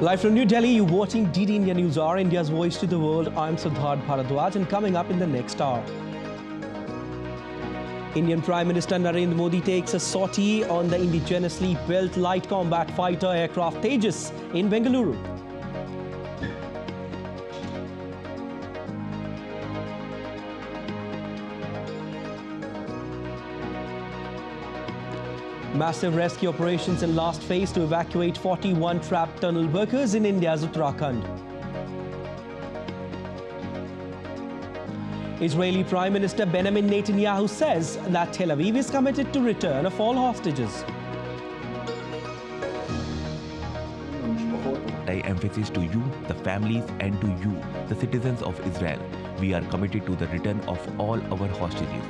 Live from New Delhi, you're watching DD India News Hour, India's voice to the world. I'm Siddharth Bharadwaj, and coming up in the next hour, Indian Prime Minister Narendra Modi takes a sortie on the indigenously built light combat fighter aircraft Tejas in Bengaluru. Massive rescue operations in last phase to evacuate 41 trapped tunnel workers in India's Uttarakhand. Israeli Prime Minister Benjamin Netanyahu says that Tel Aviv is committed to return of all hostages. I emphasize to you, the families, and to you, the citizens of Israel, we are committed to the return of all our hostages.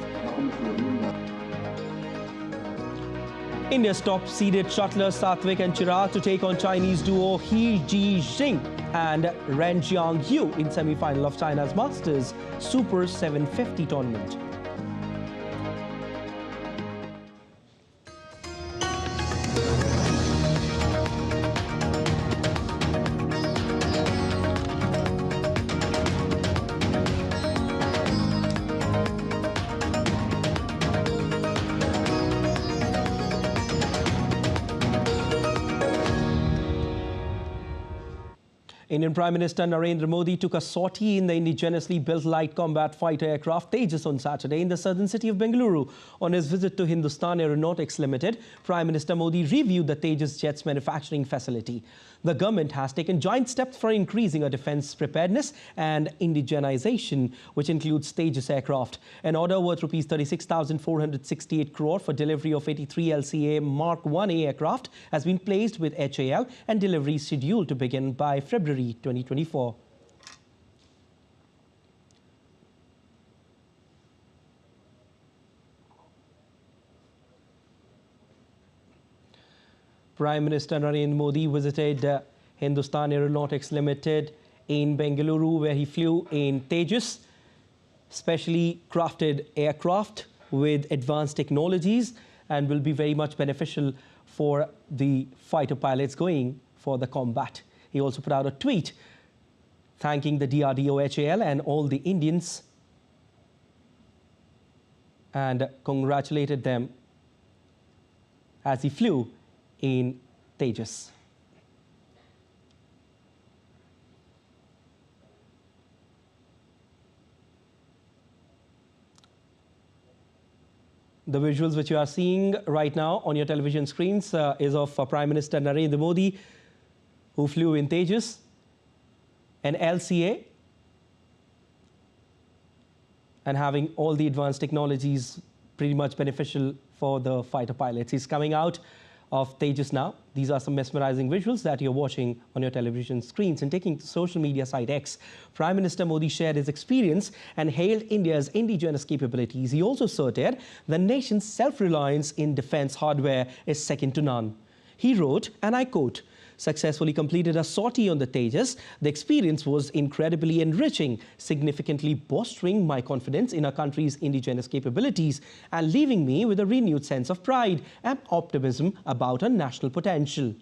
India's top-seeded shuttlers Satwik-Chirag to take on Chinese duo He Ji-jing and Ren Jiang-yu in semi-final of China's Masters Super 750 tournament. Indian Prime Minister Narendra Modi took a sortie in the indigenously built light combat fighter aircraft Tejas on Saturday in the southern city of Bengaluru. On his visit to Hindustan Aeronautics Limited, Prime Minister Modi reviewed the Tejas jet's manufacturing facility. The government has taken giant steps for increasing our defence preparedness and indigenization, which includes Tejas aircraft. An order worth Rs 36,468 crore for delivery of 83 LCA Mark 1A aircraft has been placed with HAL and delivery scheduled to begin by February 2024. Prime Minister Narendra Modi visited Hindustan Aeronautics Limited in Bengaluru, where he flew in Tejas, specially crafted aircraft with advanced technologies, and will be very much beneficial for the fighter pilots going for the combat. He also put out a tweet thanking the DRDO, HAL and all the Indians and congratulated them as he flew in Tejas. The visuals which you are seeing right now on your television screens is of Prime Minister Narendra Modi, who flew in Tejas, an LCA, and having all the advanced technologies pretty much beneficial for the fighter pilots. He's coming out of Tejas now. These are some mesmerizing visuals that you're watching on your television screens. And taking to social media site X, Prime Minister Modi shared his experience and hailed India's indigenous capabilities. He also asserted the nation's self-reliance in defense hardware is second to none. He wrote, and I quote, "Successfully completed a sortie on the Tejas. The experience was incredibly enriching, significantly bolstering my confidence in our country's indigenous capabilities and leaving me with a renewed sense of pride and optimism about our national potential."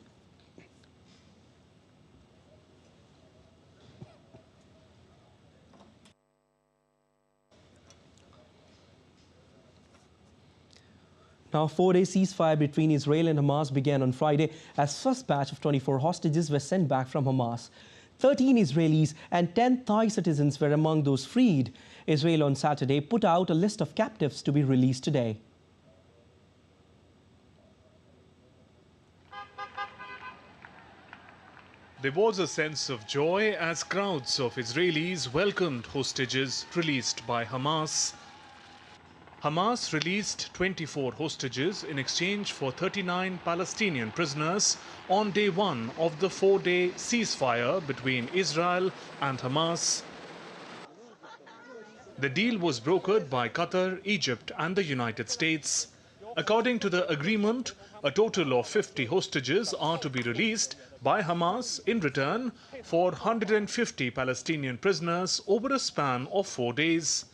Now, a four-day ceasefire between Israel and Hamas began on Friday as first batch of 24 hostages were sent back from Hamas. 13 Israelis and 10 Thai citizens were among those freed. Israel on Saturday put out a list of captives to be released today. There was a sense of joy as crowds of Israelis welcomed hostages released by Hamas. Hamas released 24 hostages in exchange for 39 Palestinian prisoners on day one of the four-day ceasefire between Israel and Hamas. The deal was brokered by Qatar, Egypt and the United States. According to the agreement, a total of 50 hostages are to be released by Hamas in return for 150 Palestinian prisoners over a span of 4 days.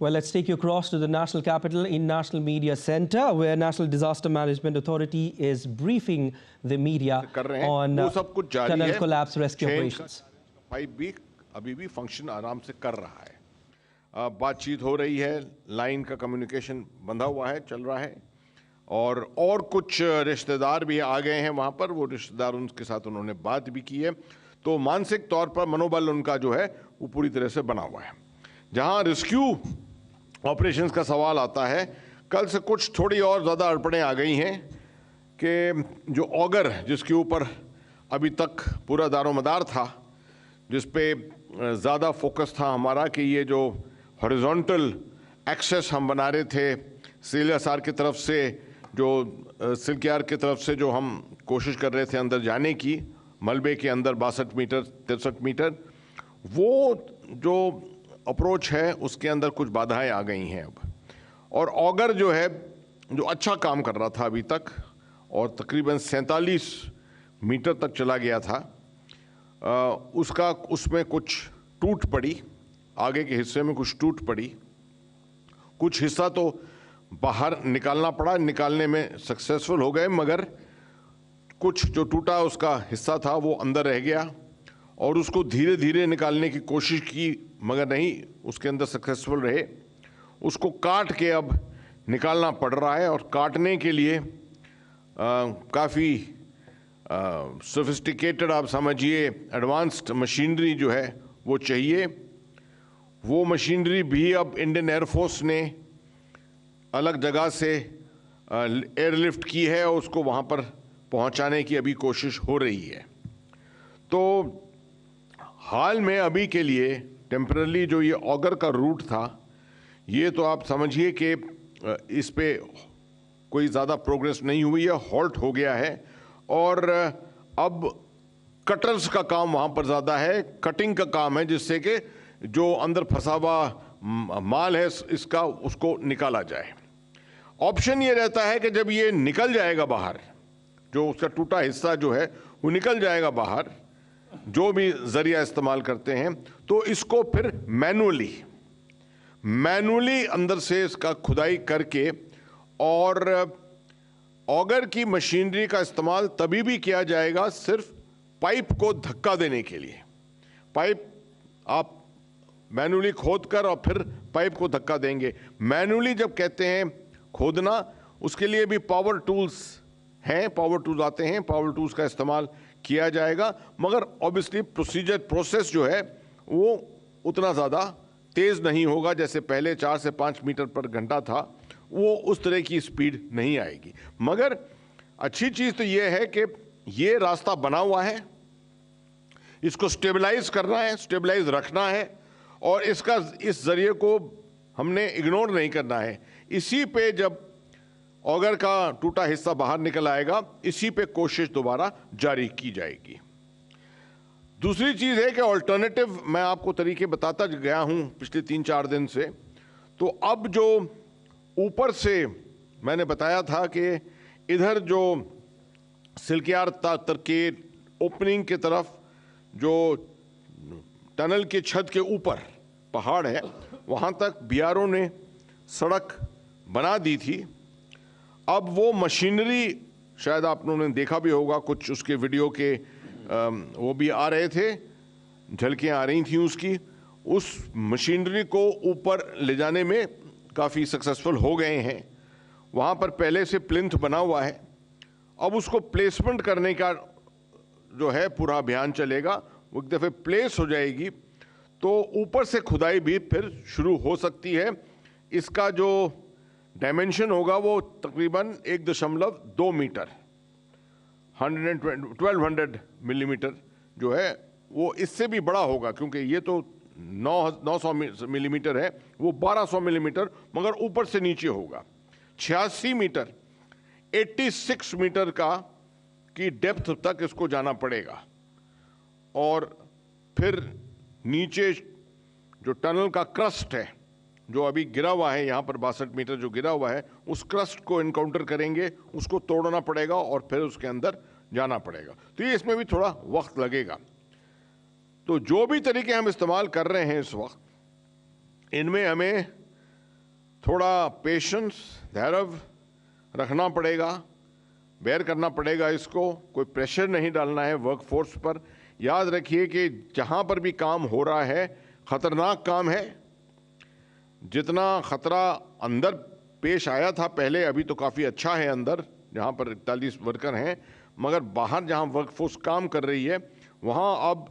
Well, let's take you across to the national capital in National Media Center, where National Disaster Management Authority is briefing the media on tunnel collapse rescue operations. Pipe भी अभी भी function आराम से कर रहा है, बातचीत हो रही है, लाइन का कम्युनिकेशन बंधा हुआ है, चल रहा है, और कुछ रिश्तेदार भी आ गए हैं वहाँ पर। वो रिश्तेदार, उनके साथ उन्होंने बात भी की है, तो मानसिक तौर पर मनोबल उनका जो है वो पूरी तरह से बना हुआ है। जहाँ रेस्क्यू ऑपरेशंस का सवाल आता है, कल से कुछ थोड़ी और ज़्यादा अड़पड़ें आ गई हैं कि जो ऑगर जिसके ऊपर अभी तक पूरा दारोमदार था, जिस पे ज़्यादा फोकस था हमारा कि ये जो हॉरिजॉन्टल एक्सेस हम बना रहे थे सीएलएसआर की तरफ से, जो सिल्कियार की तरफ से जो हम कोशिश कर रहे थे अंदर जाने की, मलबे के अंदर 62 मीटर 63 मीटर, वो जो अप्रोच है उसके अंदर कुछ बाधाएं आ गई हैं अब। और ऑगर जो है, जो अच्छा काम कर रहा था अभी तक और तकरीबन 47 मीटर तक चला गया था, उसमें कुछ टूट पड़ी, आगे के हिस्से में कुछ टूट पड़ी, कुछ हिस्सा तो बाहर निकालना पड़ा, निकालने में सक्सेसफुल हो गए, मगर कुछ जो टूटा उसका हिस्सा था वो अंदर रह गया, और उसको धीरे धीरे निकालने की कोशिश की मगर नहीं उसके अंदर सक्सेसफुल रहे। उसको काट के अब निकालना पड़ रहा है, और काटने के लिए काफ़ी सोफिस्टिकेटेड, आप समझिए एडवांस्ड मशीनरी जो है वो चाहिए। वो मशीनरी भी अब इंडियन एयरफोर्स ने अलग जगह से एयरलिफ्ट की है और उसको वहाँ पर पहुँचाने की अभी कोशिश हो रही है। तो हाल में अभी के लिए टेम्पररी जो ये ऑगर का रूट था, ये तो आप समझिए कि इस पे कोई ज़्यादा प्रोग्रेस नहीं हुई है, हॉल्ट हो गया है, और अब कटर्स का काम वहाँ पर ज़्यादा है, कटिंग का काम है, जिससे कि जो अंदर फंसा हुआ माल है इसका, उसको निकाला जाए। ऑप्शन ये रहता है कि जब ये निकल जाएगा बाहर, जो उसका टूटा हिस्सा जो है वो निकल जाएगा बाहर, जो भी जरिया इस्तेमाल करते हैं, तो इसको फिर मैनुअली अंदर से इसका खुदाई करके, और ऑगर की मशीनरी का इस्तेमाल तभी भी किया जाएगा सिर्फ पाइप को धक्का देने के लिए। पाइप आप मैनुअली खोद कर और फिर पाइप को धक्का देंगे। मैनुअली जब कहते हैं खोदना, उसके लिए भी पावर टूल्स हैं, पावर टूल्स आते हैं, पावर टूल्स का इस्तेमाल किया जाएगा, मगर ऑब्वियसली प्रोसेस जो है वो उतना ज़्यादा तेज़ नहीं होगा जैसे पहले 4 से 5 मीटर पर घंटा था, वो उस तरह की स्पीड नहीं आएगी। मगर अच्छी चीज़ तो ये है कि ये रास्ता बना हुआ है, इसको स्टेबलाइज करना है, स्टेबलाइज रखना है, और इस जरिए को हमने इग्नोर नहीं करना है। इसी पे जब ऑगर का टूटा हिस्सा बाहर निकल आएगा, इसी पे कोशिश दोबारा जारी की जाएगी। दूसरी चीज़ है कि ऑल्टरनेटिव मैं आपको तरीके बताता गया हूं पिछले 3-4 दिन से। तो अब जो ऊपर से मैंने बताया था कि इधर जो सिल्कियार तर के ओपनिंग की तरफ जो टनल के छत के ऊपर पहाड़ है, वहाँ तक बीआरओ ने सड़क बना दी थी। अब वो मशीनरी, शायद आप लोगों ने देखा भी होगा, कुछ उसके वीडियो के वो भी आ रहे थे, झलकियाँ आ रही थी उसकी, उस मशीनरी को ऊपर ले जाने में काफ़ी सक्सेसफुल हो गए हैं। वहाँ पर पहले से प्लिंथ बना हुआ है, अब उसको प्लेसमेंट करने का जो है पूरा अभियान चलेगा। वो एक दफ़े प्लेस हो जाएगी तो ऊपर से खुदाई भी फिर शुरू हो सकती है। इसका जो डायमेंशन होगा वो तकरीबन 1.2 मीटर 1200 मिलीमीटर जो है वो इससे भी बड़ा होगा, क्योंकि ये तो 900 मिलीमीटर है, वो 1200 मिलीमीटर मगर ऊपर से नीचे होगा। 86 मीटर 86 मीटर की डेप्थ तक इसको जाना पड़ेगा, और फिर नीचे जो टनल का क्रस्ट है जो अभी गिरा हुआ है, यहाँ पर 62 मीटर जो गिरा हुआ है, उस क्रस्ट को इनकाउंटर करेंगे, उसको तोड़ना पड़ेगा और फिर उसके अंदर जाना पड़ेगा। तो ये इसमें भी थोड़ा वक्त लगेगा। तो जो भी तरीके हम इस्तेमाल कर रहे हैं इस वक्त, इनमें हमें थोड़ा पेशेंस, धैर्य रखना पड़ेगा, बेयर करना पड़ेगा इसको, कोई प्रेशर नहीं डालना है वर्कफोर्स पर। याद रखिए कि जहां पर भी काम हो रहा है खतरनाक काम है। जितना खतरा अंदर पेश आया था पहले, अभी तो काफ़ी अच्छा है अंदर जहां पर 41 वर्कर हैं, मगर बाहर जहां वर्कफोर्स काम कर रही है वहां अब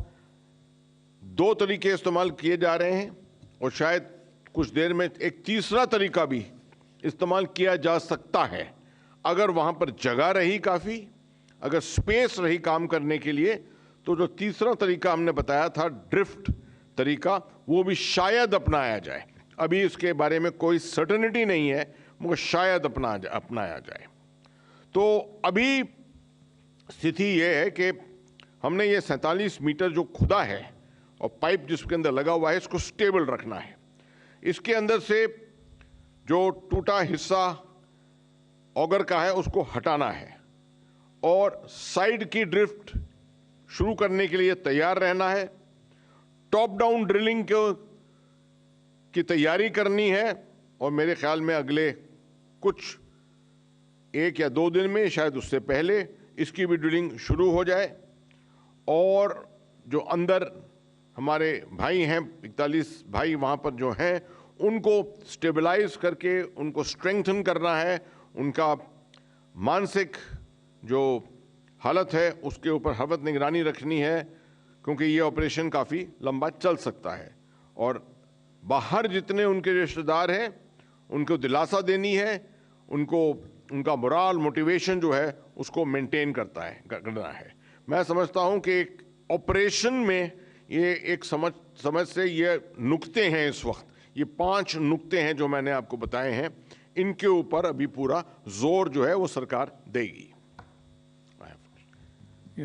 2 तरीके इस्तेमाल किए जा रहे हैं और शायद कुछ देर में एक तीसरा तरीका भी इस्तेमाल किया जा सकता है। अगर वहां पर जगह रही काफ़ी, अगर स्पेस रही काम करने के लिए, तो जो तीसरा तरीका हमने बताया था ड्रिफ्ट तरीका, वो भी शायद अपनाया जाए। अभी इसके बारे में कोई सर्टेनिटी नहीं है, मगर शायद अपनाया जाए। तो अभी स्थिति ये है कि हमने ये 47 मीटर जो खुदा है और पाइप जिसके अंदर लगा हुआ है, इसको स्टेबल रखना है। इसके अंदर से जो टूटा हिस्सा ऑगर का है उसको हटाना है और साइड की ड्रिफ्ट शुरू करने के लिए तैयार रहना है। टॉप डाउन ड्रिलिंग की तैयारी करनी है और मेरे ख्याल में अगले कुछ 1 या 2 दिन में, शायद उससे पहले, इसकी भी ड्रिलिंग शुरू हो जाए। और जो अंदर हमारे भाई हैं, 41 भाई वहाँ पर जो हैं, उनको स्टेबलाइज करके उनको स्ट्रेंथन करना है। उनका मानसिक जो हालत है उसके ऊपर हर वक्त निगरानी रखनी है, क्योंकि ये ऑपरेशन काफ़ी लंबा चल सकता है। और बाहर जितने उनके रिश्तेदार हैं उनको दिलासा देनी है, उनको उनका मोराल, मोटिवेशन जो है उसको मेंटेन करना है। मैं समझता हूं कि एक ऑपरेशन में ये एक समझ से ये नुक्ते हैं, इस वक्त ये 5 नुक्ते हैं जो मैंने आपको बताए हैं, इनके ऊपर अभी पूरा जोर जो है वो सरकार देगी।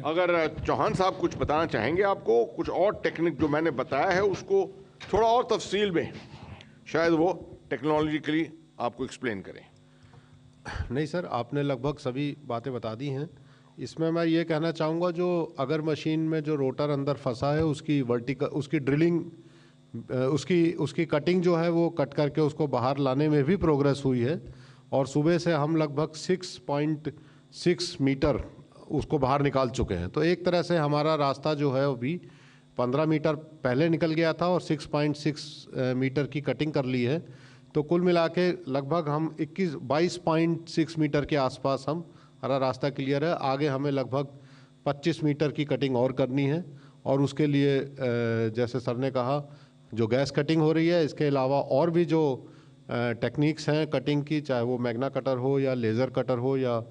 अगर चौहान साहब कुछ बताना चाहेंगे आपको, कुछ और टेक्निक जो मैंने बताया है उसको थोड़ा और तफसील में शायद वो टेक्नोलॉजिकली आपको एक्सप्लेन करें। नहीं सर, आपने लगभग सभी बातें बता दी हैं। इसमें मैं ये कहना चाहूँगा, जो अगर मशीन में जो रोटर अंदर फंसा है उसकी वर्टिकल, उसकी ड्रिलिंग, उसकी कटिंग जो है वो कट करके उसको बाहर लाने में भी प्रोग्रेस हुई है। और सुबह से हम लगभग 6.6 मीटर उसको बाहर निकाल चुके हैं। तो एक तरह से हमारा रास्ता जो है अभी 15 मीटर पहले निकल गया था और 6.6 मीटर की कटिंग कर ली है। तो कुल मिला के लगभग हम 22.6 मीटर के आसपास हमारा रास्ता क्लियर है। आगे हमें लगभग 25 मीटर की कटिंग और करनी है। और उसके लिए जैसे सर ने कहा, जो गैस कटिंग हो रही है, इसके अलावा और भी जो टेक्निक्स हैं कटिंग की, चाहे वो मैग्ना कटर हो या लेज़र कटर हो या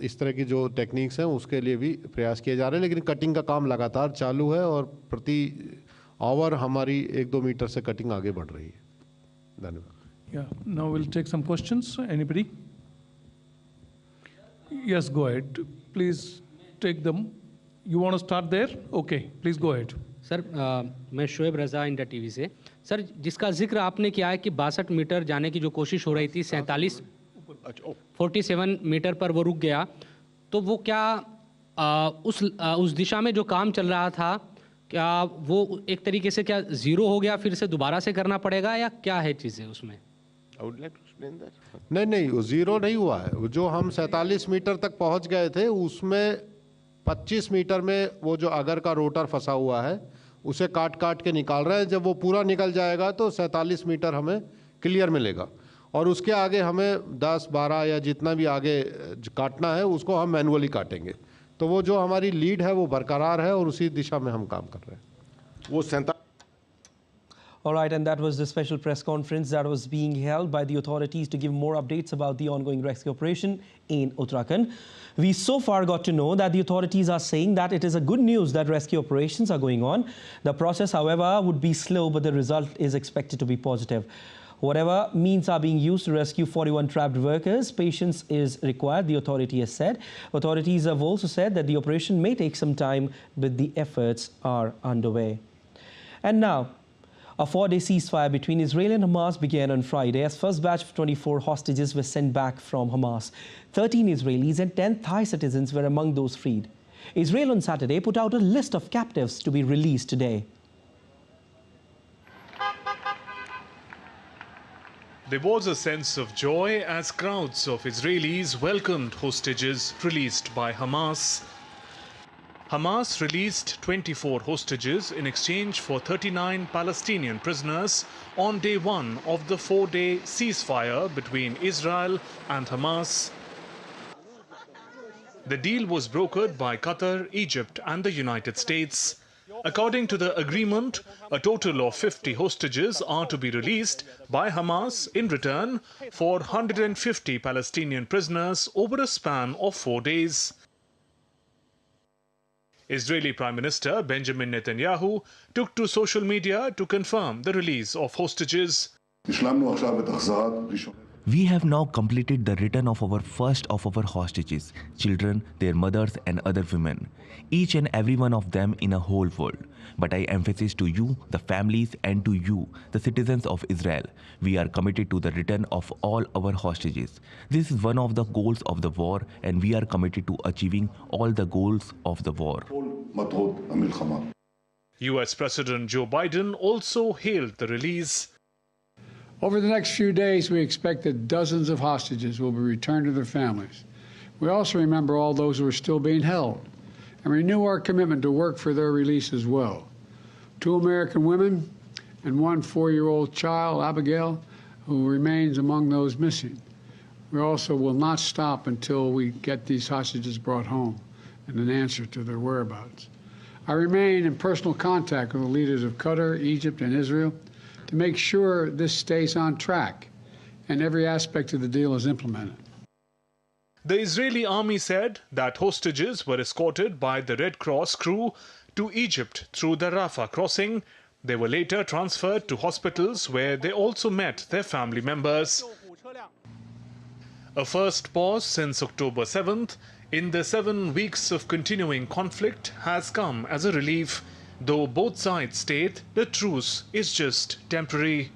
इस तरह की जो टेक्निक्स हैं, उसके लिए भी प्रयास किए जा रहे हैं। लेकिन कटिंग का काम लगातार चालू है और प्रति आवर हमारी 1-2 मीटर से कटिंग आगे बढ़ रही है। धन्यवाद। Yeah, now we'll take some questions. Anybody? Yes, go ahead. Please take them. You want to start there? Okay, please go ahead. Sir मैं शोएब रज़ा इंडिया टीवी से। सर, जिसका जिक्र आपने किया है कि 62 मीटर जाने की जो कोशिश हो रही थी, 47 मीटर पर वो रुक गया, तो वो क्या उस दिशा में जो काम चल रहा था, क्या वो एक तरीके से क्या ज़ीरो हो गया, फिर से दोबारा से करना पड़ेगा, या क्या है चीज़ें उसमें? नहीं, वो ज़ीरो नहीं हुआ है। जो हम 47 मीटर तक पहुंच गए थे, उसमें 25 मीटर में वो जो अगर का रोटर फंसा हुआ है उसे काट के निकाल रहे हैं। जब वो पूरा निकल जाएगा तो 47 मीटर हमें क्लियर मिलेगा और उसके आगे हमें 10-12 या जितना भी आगे काटना है उसको हम मैनुअली काटेंगे। तो वो जो हमारी लीड है वो बरकरार है और उसी दिशा में हम काम कर रहे हैं। वो All right, and that was the special press conference that was being held by the authorities to give more updates about the ongoing rescue operation in Uttarakhand. We so far got to know that the authorities are saying that it is a good news that rescue operations are going on. The process, however, would be slow, but the result is expected to be positive. Whatever means are being used to rescue 41 trapped workers, patience is required, the authority has said. Authorities have also said that the operation may take some time, but the efforts are underway. And now, a 4-day ceasefire between Israel and Hamas began on Friday as first batch of 24 hostages were sent back from Hamas. 13 Israelis and 10 Thai citizens were among those freed. Israel on Saturday put out a list of captives to be released today. There was a sense of joy as crowds of Israelis welcomed hostages released by Hamas. Hamas released 24 hostages in exchange for 39 Palestinian prisoners on day one of the 4-day ceasefire between Israel and Hamas. The deal was brokered by Qatar, Egypt and the United States. According to the agreement, a total of 50 hostages are to be released by Hamas in return for 150 Palestinian prisoners over a span of 4 days. Israeli Prime Minister Benjamin Netanyahu took to social media to confirm the release of hostages. We have now completed the return of our first of our hostages, children, their mothers and other women, each and every one of them in a whole world. But I emphasize to you, the families, and to you, the citizens of Israel, we are committed to the return of all our hostages. This is one of the goals of the war, and we are committed to achieving all the goals of the war. US President Joe Biden also hailed the release. Over the next few days, we expect that dozens of hostages will be returned to their families. We also remember all those who are still being held and renew our commitment to work for their release as well. 2 American women and 1 4-year-old child, Abigail, who remains among those missing. We also will not stop until we get these hostages brought home and an answer to their whereabouts. I remain in personal contact with the leaders of Qatar, Egypt, and Israel to make sure this stays on track and every aspect of the deal is implemented. The Israeli army said that hostages were escorted by the Red Cross crew to Egypt through the Rafah crossing. They were later transferred to hospitals where they also met their family members. A first pause since October 7th in the 7 weeks of continuing conflict has come as a relief, though both sides state the truce is just temporary.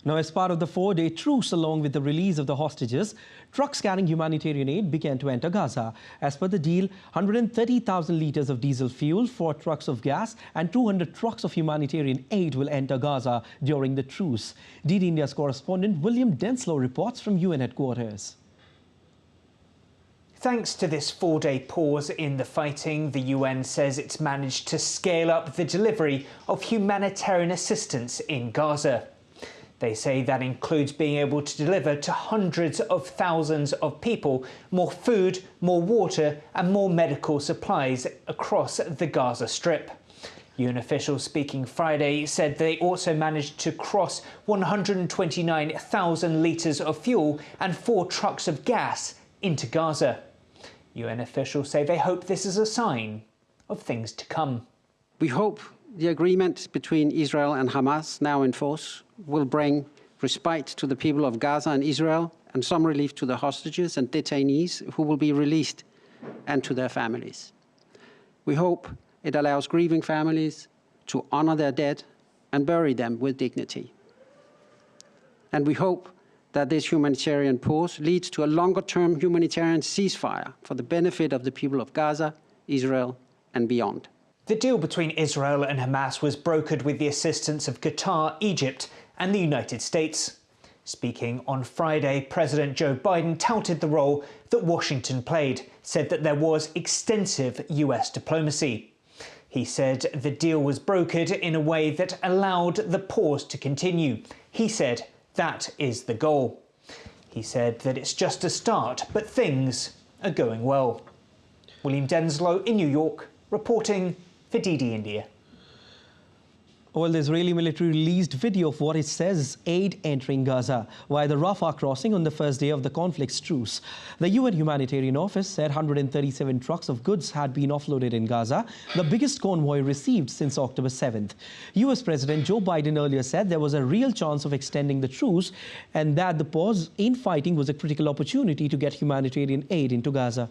Now, as part of the 4-day truce, along with the release of the hostages, trucks carrying humanitarian aid began to enter Gaza. As per the deal, 130,000 litres of diesel fuel, 4 trucks of gas and 200 trucks of humanitarian aid will enter Gaza during the truce. DD India's correspondent William Denslow reports from UN headquarters. Thanks to this 4-day pause in the fighting, the UN says it's managed to scale up the delivery of humanitarian assistance in Gaza. They say that includes being able to deliver to hundreds of thousands of people more food, more water and more medical supplies across the Gaza Strip. UN officials speaking Friday said they also managed to cross 129,000 litres of fuel and 4 trucks of gas into Gaza. UN officials say they hope this is a sign of things to come. We hope the agreement between Israel and Hamas, now in force, will bring respite to the people of Gaza and Israel and some relief to the hostages and detainees who will be released and to their families. We hope it allows grieving families to honor their dead and bury them with dignity. And we hope that this humanitarian pause leads to a longer-term humanitarian ceasefire for the benefit of the people of Gaza, Israel, and beyond. The deal between Israel and Hamas was brokered with the assistance of Qatar, Egypt, and the United States. Speaking on Friday, President Joe Biden touted the role that Washington played, said that there was extensive US diplomacy. He said the deal was brokered in a way that allowed the pause to continue. He said that is the goal. He said that it's just a start, but things are going well. William Denslow in New York, reporting for DD India. Well, the Israeli military released video of what it says is aid entering Gaza via the Rafah crossing on the first day of the conflict's truce. The UN Humanitarian Office said 137 trucks of goods had been offloaded in Gaza, the biggest convoy received since October 7th. US President Joe Biden earlier said there was a real chance of extending the truce and that the pause in fighting was a critical opportunity to get humanitarian aid into Gaza.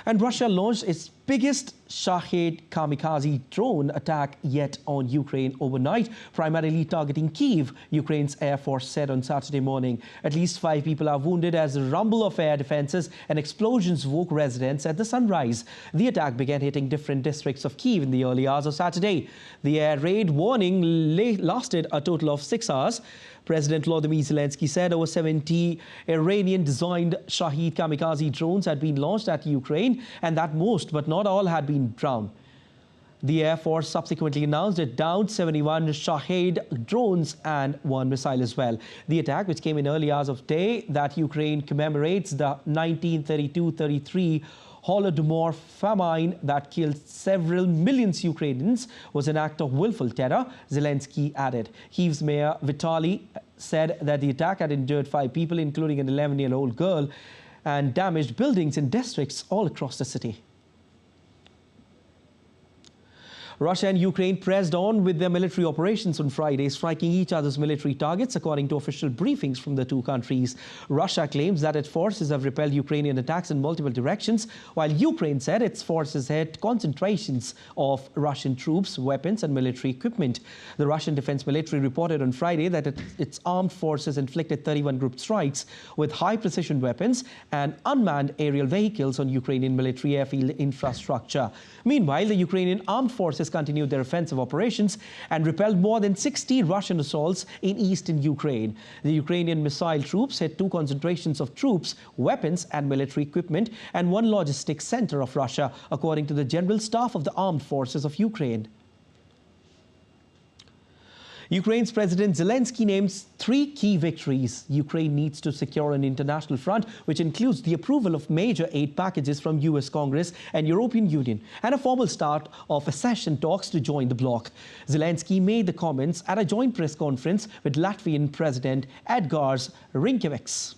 And Russia launched its Biggest Shahed kamikaze drone attack yet on Ukraine overnight, primarily targeting Kyiv, Ukraine's Air Force said on Saturday morning. At least 5 people are wounded as the rumble of air defenses and explosions woke residents at the sunrise. The attack began hitting different districts of Kyiv in the early hours of Saturday. The air raid warning lasted a total of 6 hours. President Volodymyr Zelensky said over 70 Iranian-designed Shahed kamikaze drones had been launched at Ukraine and that most, but not all, had been downed. The Air Force subsequently announced it downed 71 Shahed drones and 1 missile as well. The attack, which came in early hours of day that Ukraine commemorates the 1932-33 Holodomor famine that killed several millions Ukrainians, was an act of willful terror, Zelensky added. Kyiv's mayor Vitaly said that the attack had injured 5 people, including an 11-year-old girl, and damaged buildings in districts all across the city. Russia and Ukraine pressed on with their military operations on Friday, striking each other's military targets, according to official briefings from the two countries. Russia claims that its forces have repelled Ukrainian attacks in multiple directions, while Ukraine said its forces hit concentrations of Russian troops, weapons and military equipment. The Russian Defense Military reported on Friday that its armed forces inflicted 31 group strikes with high-precision weapons and unmanned aerial vehicles on Ukrainian military airfield infrastructure. Meanwhile, the Ukrainian armed forces continued their offensive operations and repelled more than 60 Russian assaults in eastern Ukraine. The Ukrainian missile troops hit 2 concentrations of troops, weapons and military equipment and 1 logistics center of Russia, according to the General Staff of the Armed Forces of Ukraine. Ukraine's President Zelensky names 3 key victories Ukraine needs to secure on international front, which includes the approval of major aid packages from US Congress and European Union and a formal start of accession talks to join the bloc. Zelensky made the comments at a joint press conference with Latvian President Edgars Rinkēvičs.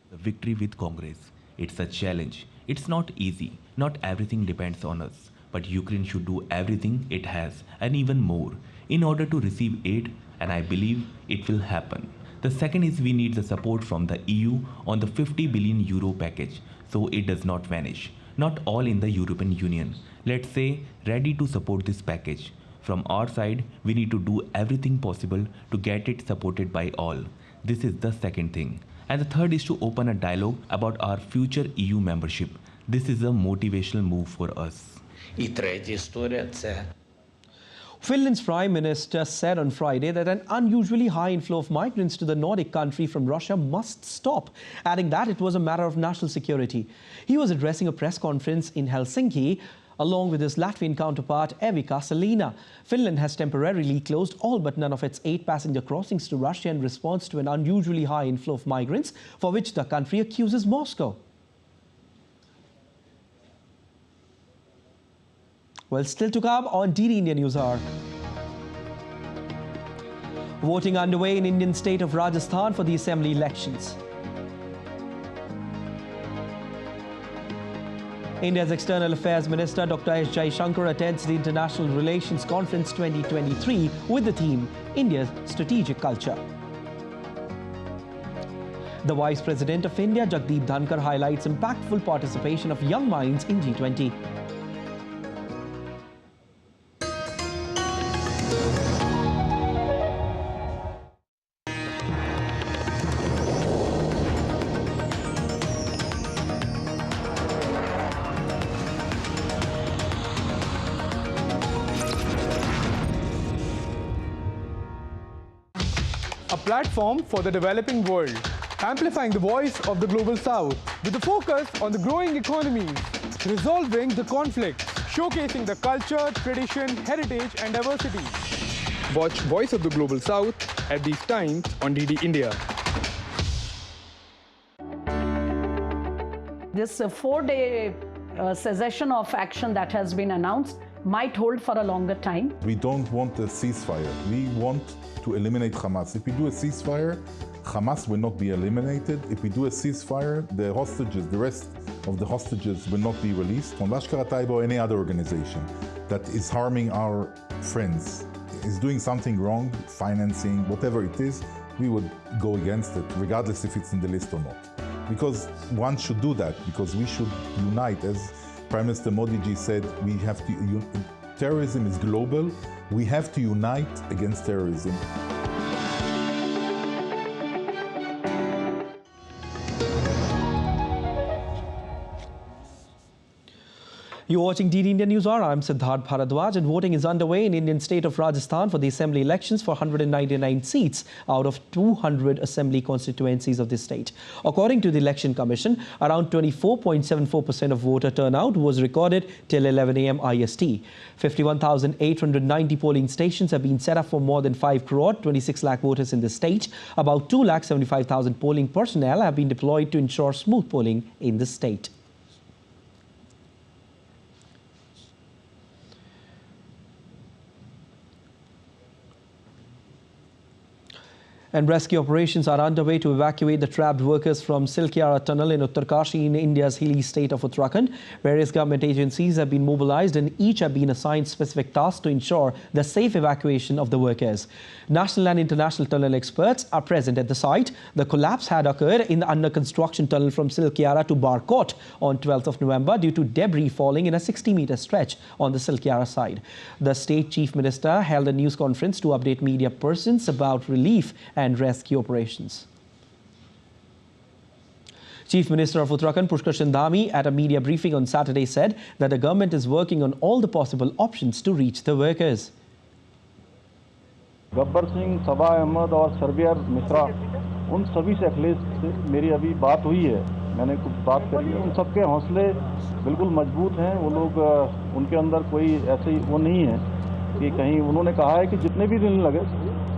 The victory with Congress. It's a challenge. It's not easy. Not everything depends on us. But Ukraine should do everything it has and even more in order to receive aid, and I believe it will happen. The second is we need the support from the EU on the 50 billion euro package so it does not vanish. Not all in the European Union, let's say, ready to support this package. From our side, we need to do everything possible to get it supported by all. This is the second thing. And the third is to open a dialogue about our future EU membership. This is a motivational move for us. Finland's Prime Minister said on Friday that an unusually high inflow of migrants to the Nordic country from Russia must stop, adding that it was a matter of national security. He was addressing a press conference in Helsinki along with his Latvian counterpart Evika Salina. Finland has temporarily closed all but none of its 8 passenger crossings to Russia in response to an unusually high inflow of migrants, for which the country accuses Moscow. Well, still to come on DD India News Hour. Voting underway in Indian state of Rajasthan for the assembly elections. India's External Affairs Minister Dr. S. Jaishankar attends the International Relations Conference 2023 with the theme India's Strategic Culture. The Vice President of India, Jagdeep Dhankar, highlights impactful participation of young minds in G20. A platform for the developing world, amplifying the voice of the Global South with a focus on the growing economies, resolving the conflicts, showcasing the culture, tradition, heritage and diversity. Watch Voice of the Global South at these times on DD India. This 4-day cessation of action that has been announced might hold for a longer time. We don't want a ceasefire. We want to eliminate Hamas. If we do a ceasefire, Hamas will not be eliminated. If we do a ceasefire, the hostages, the rest of the hostages will not be released. From Lashkar Taiba or any other organization that is harming our friends, is doing something wrong, financing, whatever it is, we would go against it, regardless if it's in the list or not. Because one should do that, because we should unite. As Prime Minister Modi ji said, we have to, terrorism is global, we have to unite against terrorism. You're watching DD India News Hour. I'm Siddharth Bharadwaj, and voting is underway in Indian state of Rajasthan for the assembly elections for 199 seats out of 200 assembly constituencies of the state. According to the Election Commission, around 24.74% of voter turnout was recorded till 11 a.m. IST. 51,890 polling stations have been set up for more than 5 crore 26 lakh voters in the state. About 2,75,000 polling personnel have been deployed to ensure smooth polling in the state. And rescue operations are underway to evacuate the trapped workers from Satwik-Chirag tunnel in Uttarkashi in India's hilly state of Uttarakhand. Various government agencies have been mobilized and each have been assigned specific tasks to ensure the safe evacuation of the workers. National and international tunnel experts are present at the site. The collapse had occurred in the under-construction tunnel from Satwik-Chirag to Barkot on 12th of November due to debris falling in a 60-meter stretch on the Satwik-Chirag side. The state chief minister held a news conference to update media persons about relief and rescue operations. Chief Minister of Uttarakhand Pushkar Sindhami at a media briefing on Saturday said that the government is working on all the possible options to reach the workers. Gabbar Singh, सबा अहमद और सर्बियर मिश्रा, उन सभी से अखिलेश से मेरी अभी बात हुई है, मैंने कुछ बात करी है। उन सबके हौसले बिल्कुल मजबूत हैं। वो लोग, उनके अंदर कोई ऐसी वो नहीं है कि कहीं, उन्होंने कहा है कि जितने भी दिन लगे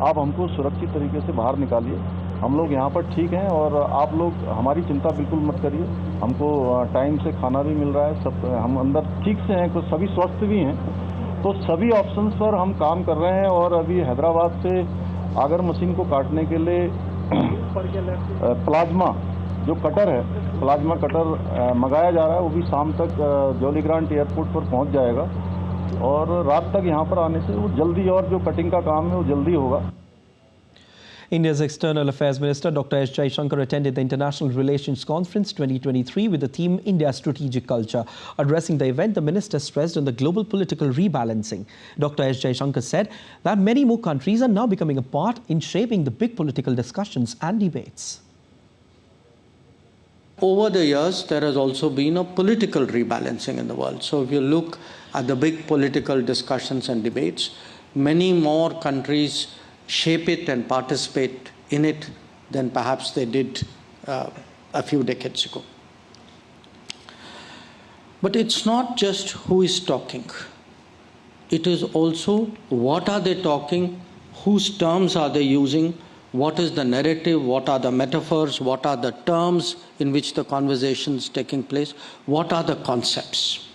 आप हमको सुरक्षित तरीके से बाहर निकालिए। हम लोग यहाँ पर ठीक हैं और आप लोग हमारी चिंता बिल्कुल मत करिए। हमको टाइम से खाना भी मिल रहा है, सब हम अंदर ठीक से हैं, कुछ सभी स्वस्थ भी हैं। तो सभी ऑप्शंस पर हम काम कर रहे हैं और अभी हैदराबाद से आगर मशीन को काटने के लिए प्लाज्मा जो कटर है, प्लाज्मा कटर मंगाया जा रहा है। वो भी शाम तक जॉलीग्रांट एयरपोर्ट पर पहुँच जाएगा और रात तक यहाँ पर आने से वो जल्दी, और जो कटिंग का काम है वो जल्दी होगा। India's External Affairs Minister Dr. S. Jaishankar attended the International Relations Conference 2023 with the theme India's Strategic Culture. Addressing the event, the minister stressed on the global political rebalancing. Dr. S. Jaishankar said that many more countries are now becoming a part in shaping the big political discussions and debates. Over the years, there has also been a political rebalancing in the world. So if you look at the big political discussions and debates, many more countries shape it and participate in it than perhaps they did a few decades ago. But it's not just who is talking. It is also what are they talking, whose terms are they using, what is the narrative, what are the metaphors, what are the terms in which the conversation is taking place, what are the concepts.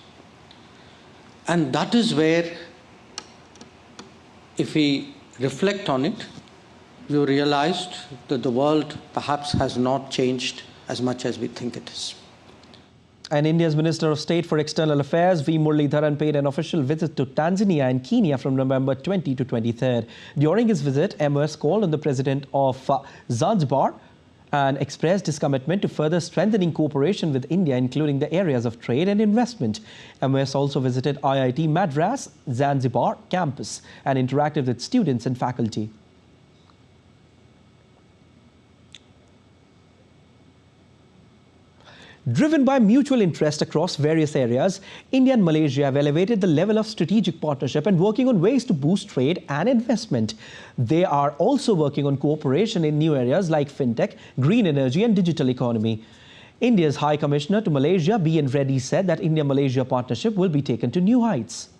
And that is where, if we reflect on it, you realized that the world perhaps has not changed as much as we think it is. And India's Minister of State for External Affairs, V. Muralidharan, paid an official visit to Tanzania and Kenya from November 20 to 23rd. During his visit, MOS called on the President of Zanzibar and expressed his commitment to further strengthening cooperation with India, including the areas of trade and investment. MOS also visited IIT Madras Zanzibar campus and interacted with students and faculty. Driven by mutual interest across various areas, India and Malaysia have elevated the level of strategic partnership and working on ways to boost trade and investment. They are also working on cooperation in new areas like fintech, green energy and digital economy. India's High Commissioner to Malaysia, B. N. Reddy, said that India-Malaysia partnership will be taken to new heights.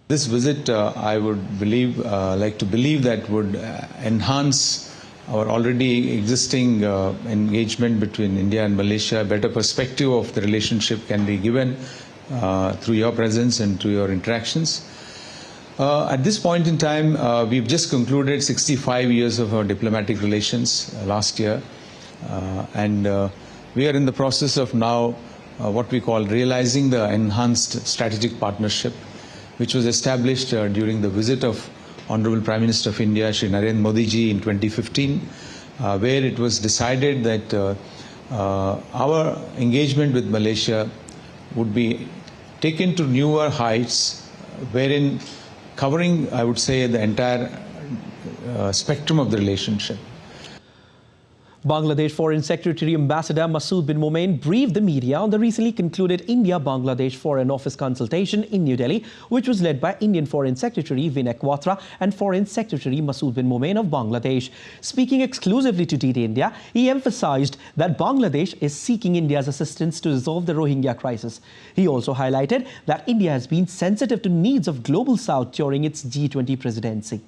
This visit, I would like to believe that would enhance our already existing engagement between India and Malaysia. A better perspective of the relationship can be given through your presence and through your interactions. At this point in time, we've just concluded 65 years of our diplomatic relations last year, and we are in the process of now what we call realizing the enhanced strategic partnership. which was established during the visit of Honorable Prime Minister of India, Shri Narendra Modi ji, in 2015, where it was decided that our engagement with Malaysia would be taken to newer heights, wherein covering, I would say, the entire spectrum of the relationship. Bangladesh Foreign Secretary Ambassador Masood bin Momen briefed the media on the recently concluded India-Bangladesh Foreign Office consultation in New Delhi, which was led by Indian Foreign Secretary Vinay Quatra and Foreign Secretary Masood bin Momen of Bangladesh. Speaking exclusively to DD India, he emphasized that Bangladesh is seeking India's assistance to resolve the Rohingya crisis. He also highlighted that India has been sensitive to needs of Global South during its G20 presidency.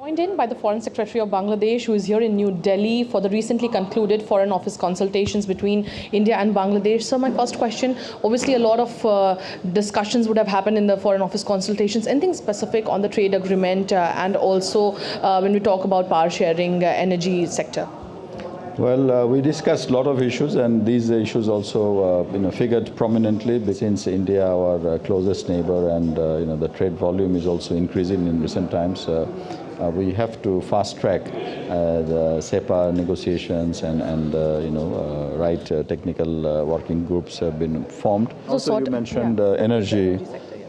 Joined in by the Foreign Secretary of Bangladesh, who is here in New Delhi for the recently concluded Foreign Office consultations between India and Bangladesh. So my first question, obviously a lot of discussions would have happened in the Foreign Office consultations. Anything specific on the trade agreement and also when we talk about power sharing, energy sector? Well, we discussed a lot of issues, and these issues also figured prominently since India, our closest neighbor, and the trade volume is also increasing in recent times. We have to fast track the SEPA negotiations and right technical working groups have been formed. Also, you mentioned energy.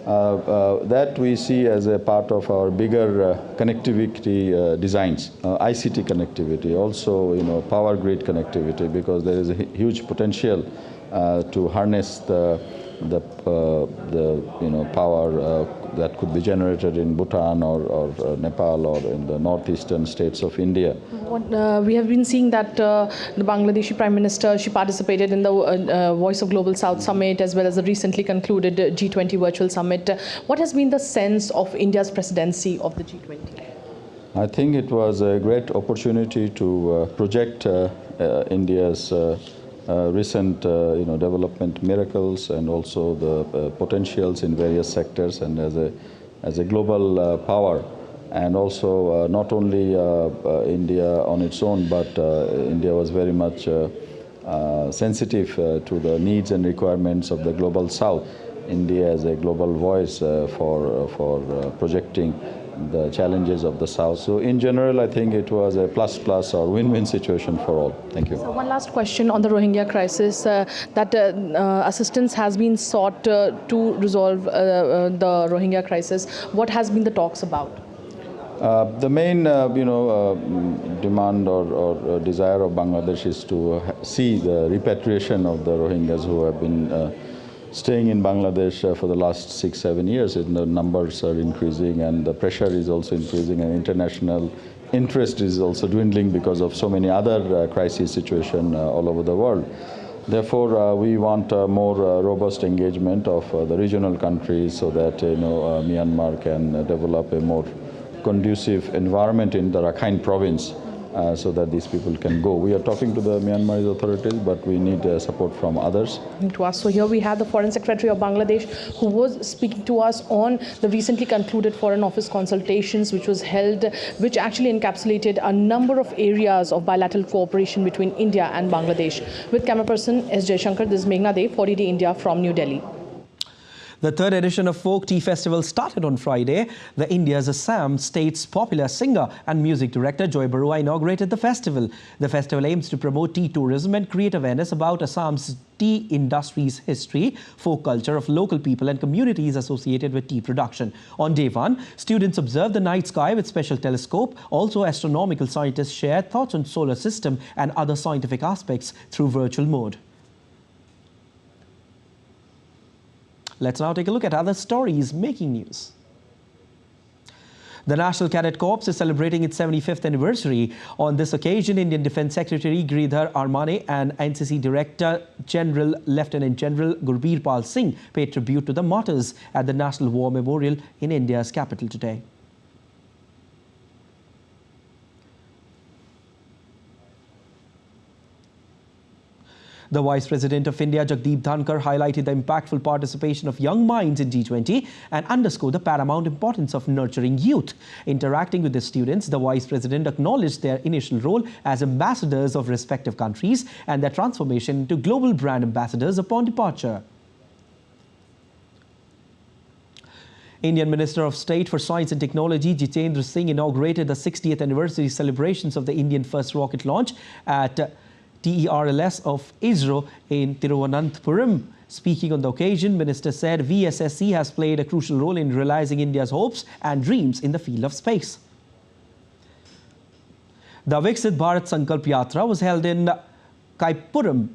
That we see as a part of our bigger connectivity designs, ICT connectivity, also power grid connectivity, because there is a huge potential to harness the power that could be generated in Bhutan or Nepal or in the northeastern states of India. We have been seeing that the Bangladeshi Prime Minister, she participated in the Voice of Global South Summit as well as the recently concluded G20 Virtual Summit. What has been the sense of India's presidency of the G20? I think it was a great opportunity to project India's recent development miracles and also the potentials in various sectors, and as a global power, and also not only India on its own, but India was very much sensitive to the needs and requirements of the Global South. India as a global voice for projecting the challenges of the South. So in general, I think it was a plus or win-win situation for all. Thank you. So one last question on the Rohingya crisis, that assistance has been sought to resolve the Rohingya crisis. What has been the talks about? The main, demand or desire of Bangladesh is to see the repatriation of the Rohingyas who have been staying in Bangladesh for the last 6-7 years. The numbers are increasing and the pressure is also increasing, and international interest is also dwindling because of so many other crisis situations all over the world. Therefore, we want more robust engagement of the regional countries so that Myanmar can develop a more conducive environment in the Rakhine province so that these people can go. We are talking to the Myanmar authorities, but we need support from others. To us. So here we have the Foreign Secretary of Bangladesh, who was speaking to us on the recently concluded Foreign Office consultations, which was held, which actually encapsulated a number of areas of bilateral cooperation between India and Bangladesh. With camera person S. Jaishankar, this is Meghna De for DD India from New Delhi. The third edition of Folk Tea Festival started on Friday. The India's Assam state's popular singer and music director Joy Barua inaugurated the festival. The festival aims to promote tea tourism and create awareness about Assam's tea industry's history, folk culture of local people and communities associated with tea production. On day one, students observed the night sky with special telescope. Also, astronomical scientists shared thoughts on solar system and other scientific aspects through virtual mode. Let's now take a look at other stories making news. The National Cadet Corps is celebrating its 75th anniversary. On this occasion, Indian Defence Secretary Giridhar Armane and NCC Director General Lieutenant General Gurbir Pal Singh paid tribute to the martyrs at the National War Memorial in India's capital today. The Vice President of India, Jagdeep Dhankar, highlighted the impactful participation of young minds in G20 and underscored the paramount importance of nurturing youth. Interacting with the students, the Vice President acknowledged their initial role as ambassadors of respective countries and their transformation into global brand ambassadors upon departure. Indian Minister of State for Science and Technology Jitendra Singh inaugurated the 60th anniversary celebrations of the Indian first rocket launch at TERLS of ISRO in Thiruvananthapuram. Speaking on the occasion, Minister said VSSC has played a crucial role in realizing India's hopes and dreams in the field of space. The Viksit Bharat Sankalp Yatra was held in Kaipuram,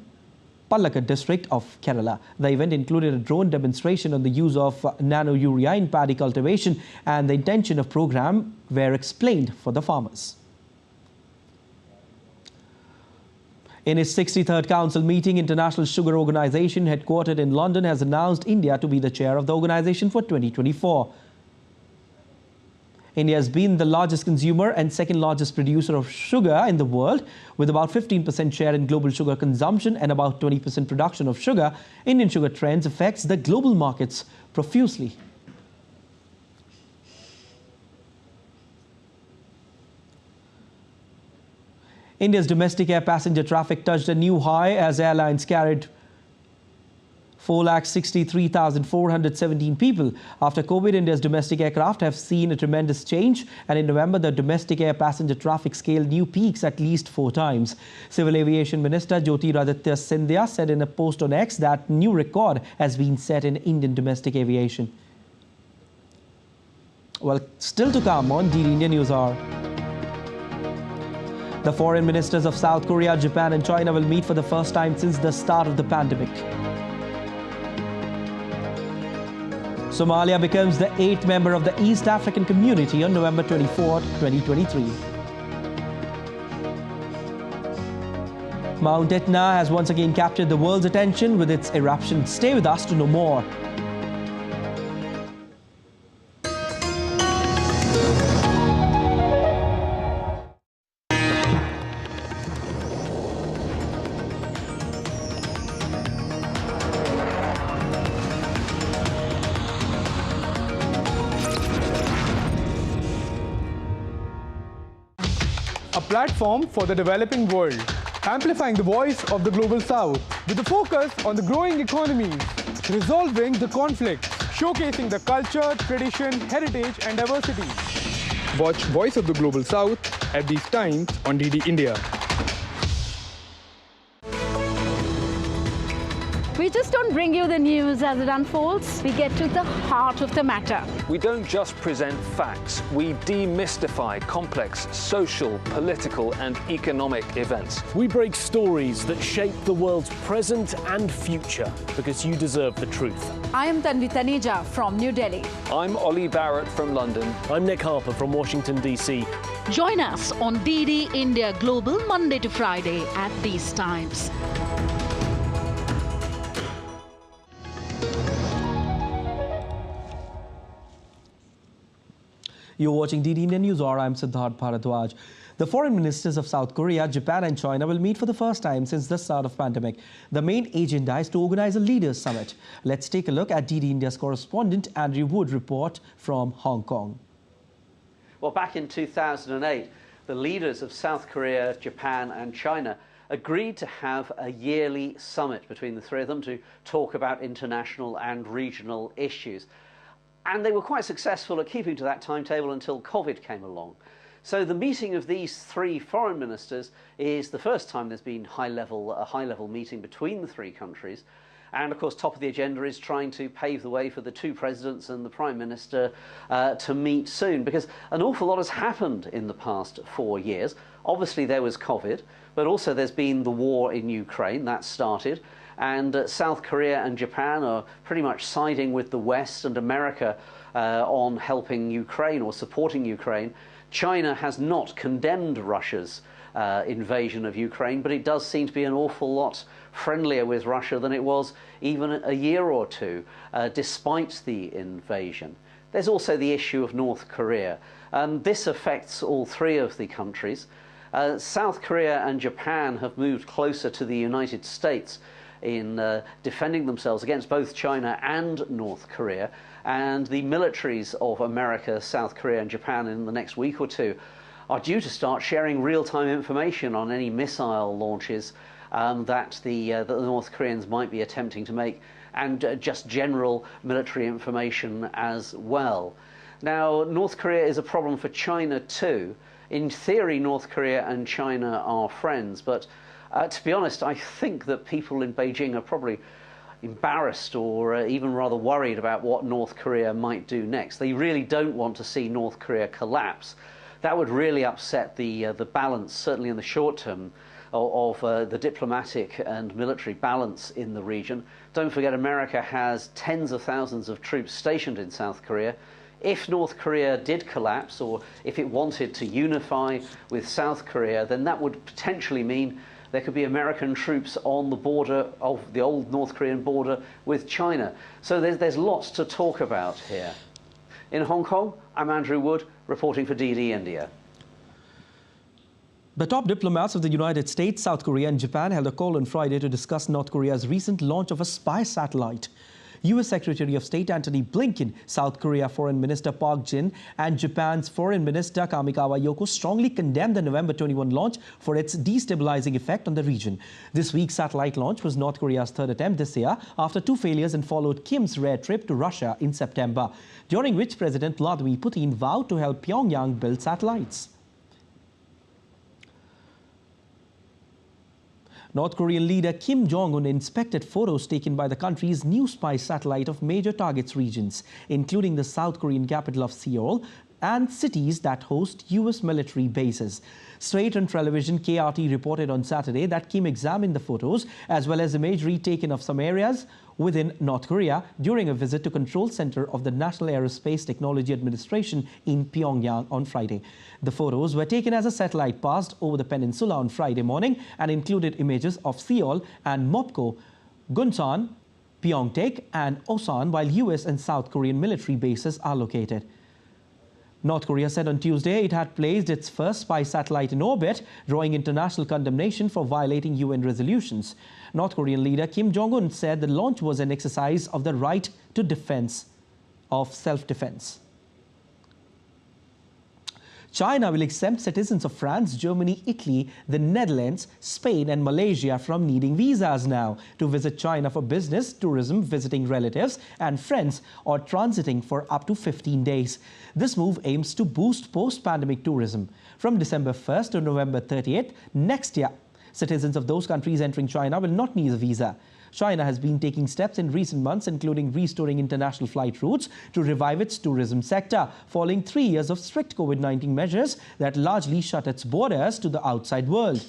Palakkad district of Kerala. The event included a drone demonstration on the use of nano-urea in paddy cultivation, and the intention of program were explained for the farmers. In its 63rd Council meeting, International Sugar Organization, headquartered in London, has announced India to be the chair of the organization for 2024. India has been the largest consumer and second largest producer of sugar in the world, with about 15% share in global sugar consumption and about 20% production of sugar. Indian sugar trends affects the global markets profusely. India's domestic air passenger traffic touched a new high as airlines carried 4,63,417 people. After COVID, India's domestic aircraft have seen a tremendous change, and in November, the domestic air passenger traffic scaled new peaks at least 4 times. Civil Aviation Minister Jyotiraditya Scindia said in a post on X that new record has been set in Indian domestic aviation. Well, still to come on DD India News Hour. The foreign ministers of South Korea, Japan and China will meet for the first time since the start of the pandemic. Somalia becomes the 8th member of the East African Community on November 24, 2023. Mount Etna has once again captured the world's attention with its eruption. Stay with us to know more. A platform for the developing world, amplifying the voice of the Global South with a focus on the growing economies, resolving the conflicts, showcasing the culture, tradition, heritage and diversity. Watch Voice of the Global South at these times on DD India. We just don't bring you the news as it unfolds. We get to the heart of the matter. We don't just present facts. We demystify complex social, political and economic events. We break stories that shape the world's present and future because you deserve the truth. I am Tanvi Taneja from New Delhi. I'm Ollie Barrett from London. I'm Nick Harper from Washington, D.C. Join us on DD India Global Monday to Friday at these times. You're watching DD India News Hour. I'm Siddharth Bharadwaj. The foreign ministers of South Korea, Japan and China will meet for the first time since the start of the pandemic. The main agenda is to organize a leaders summit. Let's take a look at DD India's correspondent Andrew Wood report from Hong Kong. Well, back in 2008, the leaders of South Korea, Japan and China agreed to have a yearly summit between the three of them to talk about international and regional issues. And they were quite successful at keeping to that timetable until COVID came along. So the meeting of these three foreign ministers is the first time there's been a high-level meeting between the three countries. And of course, top of the agenda is trying to pave the way for the two presidents and the Prime Minister to meet soon, because an awful lot has happened in the past 4 years. Obviously, there was COVID, but also there's been the war in Ukraine that started. And South Korea and Japan are pretty much siding with the West and America on helping Ukraine or supporting Ukraine. China has not condemned Russia's invasion of Ukraine, but it does seem to be an awful lot friendlier with Russia than it was even a year or two, despite the invasion. There's also the issue of North Korea, and this affects all three of the countries. South Korea and Japan have moved closer to the United States in defending themselves against both China and North Korea, and the militaries of America, South Korea and Japan in the next week or two are due to start sharing real-time information on any missile launches that the North Koreans might be attempting to make and just general military information as well. Now, North Korea is a problem for China too. In theory, North Korea and China are friends, but to be honest, I think that people in Beijing are probably embarrassed or even rather worried about what North Korea might do next. They really don't want to see North Korea collapse. That would really upset the balance, certainly in the short term, of the diplomatic and military balance in the region. Don't forget, America has tens of thousands of troops stationed in South Korea. If North Korea did collapse, or if it wanted to unify with South Korea, then that would potentially mean there could be American troops on the border of the old North Korean border with China. So there's lots to talk about here. In Hong Kong, I'm Andrew Wood, reporting for DD India. The top diplomats of the United States, South Korea and Japan held a call on Friday to discuss North Korea's recent launch of a spy satellite. U.S. Secretary of State Antony Blinken, South Korea Foreign Minister Park Jin and Japan's Foreign Minister Kamikawa Yoko strongly condemned the November 21 launch for its destabilizing effect on the region. This week's satellite launch was North Korea's third attempt this year after two failures and followed Kim's rare trip to Russia in September, during which President Vladimir Putin vowed to help Pyongyang build satellites. North Korean leader Kim Jong-un inspected photos taken by the country's new spy satellite of major targets regions, including the South Korean capital of Seoul and cities that host U.S. military bases. State-run television KRT reported on Saturday that Kim examined the photos as well as imagery taken of some areas within North Korea during a visit to Control Center of the National Aerospace Technology Administration in Pyongyang on Friday. The photos were taken as a satellite passed over the peninsula on Friday morning and included images of Seoul and Mopko, Gunsan, Pyeongtaek and Osan, while US and South Korean military bases are located. North Korea said on Tuesday it had placed its first spy satellite in orbit, drawing international condemnation for violating UN resolutions. North Korean leader Kim Jong-un said the launch was an exercise of the right to self-defense. China will exempt citizens of France, Germany, Italy, the Netherlands, Spain and Malaysia from needing visas now to visit China for business, tourism, visiting relatives and friends or transiting for up to 15 days. This move aims to boost post-pandemic tourism. From December 1st to November 30th next year, citizens of those countries entering China will not need a visa. China has been taking steps in recent months, including restoring international flight routes to revive its tourism sector, following 3 years of strict COVID-19 measures that largely shut its borders to the outside world.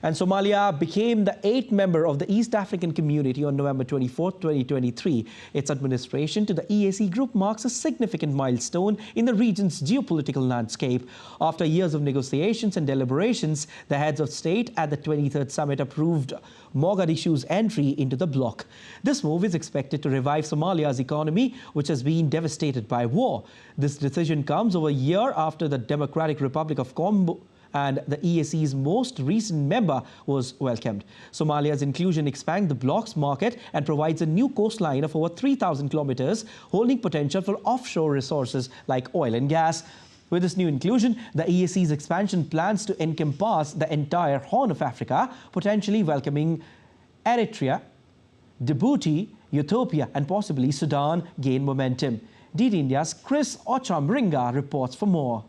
And Somalia became the 8th member of the East African Community on November 24, 2023. Its administration to the EAC group marks a significant milestone in the region's geopolitical landscape. After years of negotiations and deliberations, the heads of state at the 23rd summit approved Mogadishu's entry into the bloc. This move is expected to revive Somalia's economy, which has been devastated by war. This decision comes over a year after the Democratic Republic of Congo and the EAC's most recent member was welcomed. Somalia's inclusion expands the bloc's market and provides a new coastline of over 3,000 kilometers, holding potential for offshore resources like oil and gas. With this new inclusion, the EAC's expansion plans to encompass the entire Horn of Africa, potentially welcoming Eritrea, Djibouti, Ethiopia and possibly Sudan gain momentum. DD India's Chris Ochamringa reports for more.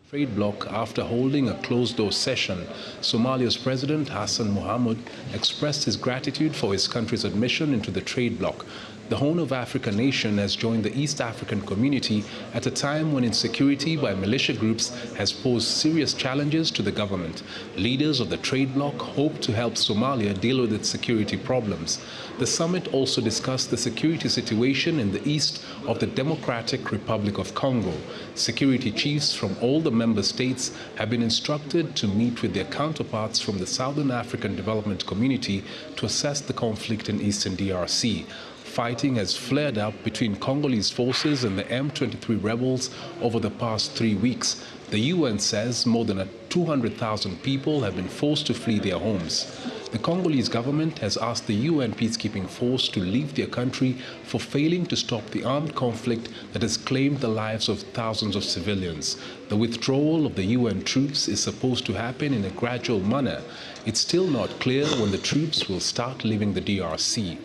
Trade bloc after holding a closed-door session, Somalia's President Hassan Mohamud expressed his gratitude for his country's admission into the trade bloc. The Horn of Africa nation has joined the East African community at a time when insecurity by militia groups has posed serious challenges to the government. Leaders of the trade bloc hope to help Somalia deal with its security problems. The summit also discussed the security situation in the east of the Democratic Republic of Congo. Security chiefs from all the member states have been instructed to meet with their counterparts from the Southern African Development Community to assess the conflict in eastern DRC. Fighting has flared up between Congolese forces and the M23 rebels over the past 3 weeks. The UN says more than 200,000 people have been forced to flee their homes. The Congolese government has asked the UN peacekeeping force to leave their country for failing to stop the armed conflict that has claimed the lives of thousands of civilians. The withdrawal of the UN troops is supposed to happen in a gradual manner. It's still not clear when the troops will start leaving the DRC.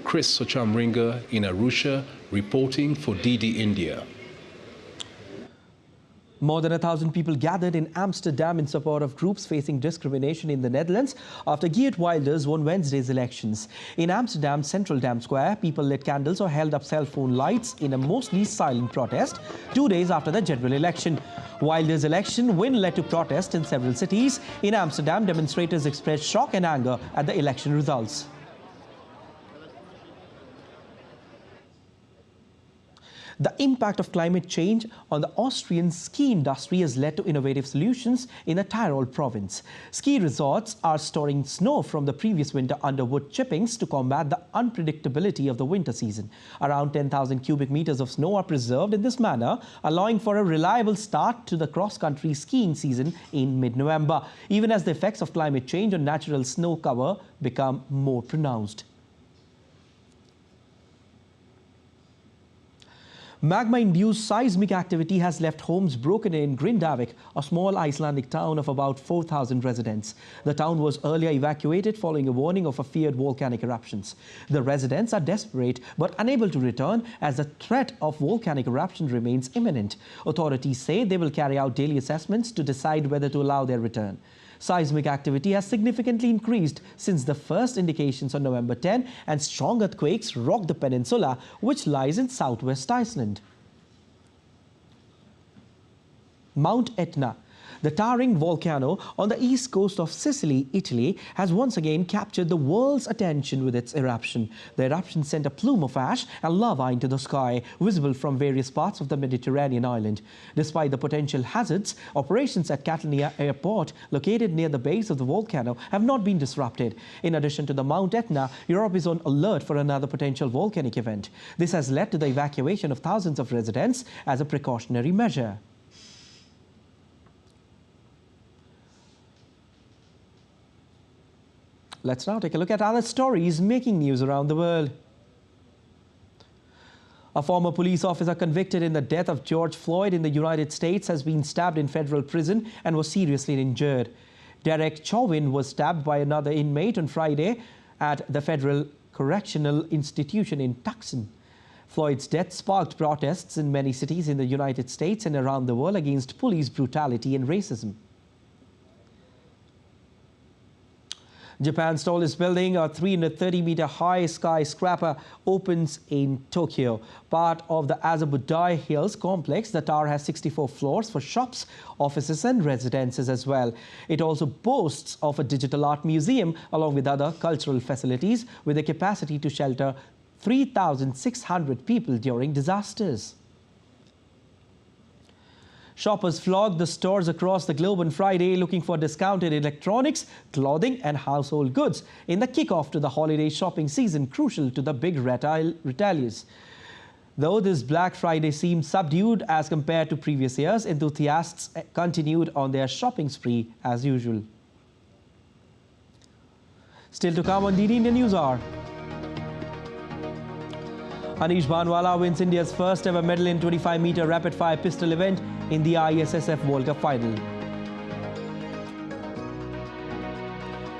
Chris Sochamringa in Arusha, reporting for DD India. More than 1,000 people gathered in Amsterdam in support of groups facing discrimination in the Netherlands after Geert Wilders won Wednesday's elections. In Amsterdam's Central Dam Square, people lit candles or held up cell phone lights in a mostly silent protest 2 days after the general election. Wilders' election win led to protests in several cities. In Amsterdam, demonstrators expressed shock and anger at the election results. The impact of climate change on the Austrian ski industry has led to innovative solutions in the Tyrol province. Ski resorts are storing snow from the previous winter under wood chippings to combat the unpredictability of the winter season. Around 10,000 cubic meters of snow are preserved in this manner, allowing for a reliable start to the cross-country skiing season in mid-November, even as the effects of climate change on natural snow cover become more pronounced. Magma-induced seismic activity has left homes broken in Grindavik, a small Icelandic town of about 4,000 residents. The town was earlier evacuated following a warning of a feared volcanic eruptions. The residents are desperate but unable to return as the threat of volcanic eruption remains imminent. Authorities say they will carry out daily assessments to decide whether to allow their return. Seismic activity has significantly increased since the first indications on November 10, and strong earthquakes rocked the peninsula, which lies in southwest Iceland. Mount Etna, the towering volcano on the east coast of Sicily, Italy, has once again captured the world's attention with its eruption. The eruption sent a plume of ash and lava into the sky, visible from various parts of the Mediterranean island. Despite the potential hazards, operations at Catania Airport, located near the base of the volcano, have not been disrupted. In addition to the Mount Etna, Europe is on alert for another potential volcanic event. This has led to the evacuation of thousands of residents as a precautionary measure. Let's now take a look at other stories making news around the world. A former police officer convicted in the death of George Floyd in the United States has been stabbed in federal prison and was seriously injured. Derek Chauvin was stabbed by another inmate on Friday at the Federal Correctional Institution in Tucson. Floyd's death sparked protests in many cities in the United States and around the world against police brutality and racism. Japan's tallest building, a 330-meter-high skyscraper, opens in Tokyo. Part of the Azabudai Hills complex, the tower has 64 floors for shops, offices and residences as well. It also boasts of a digital art museum along with other cultural facilities with a capacity to shelter 3,600 people during disasters. Shoppers flocked the stores across the globe on Friday looking for discounted electronics, clothing and household goods in the kickoff to the holiday shopping season, crucial to the big retailers. Though this Black Friday seemed subdued as compared to previous years, enthusiasts continued on their shopping spree as usual. Still to come on DD India News Hour. Anish Bhanwala wins India's first ever medal in 25-meter rapid-fire pistol event in the ISSF World Cup final.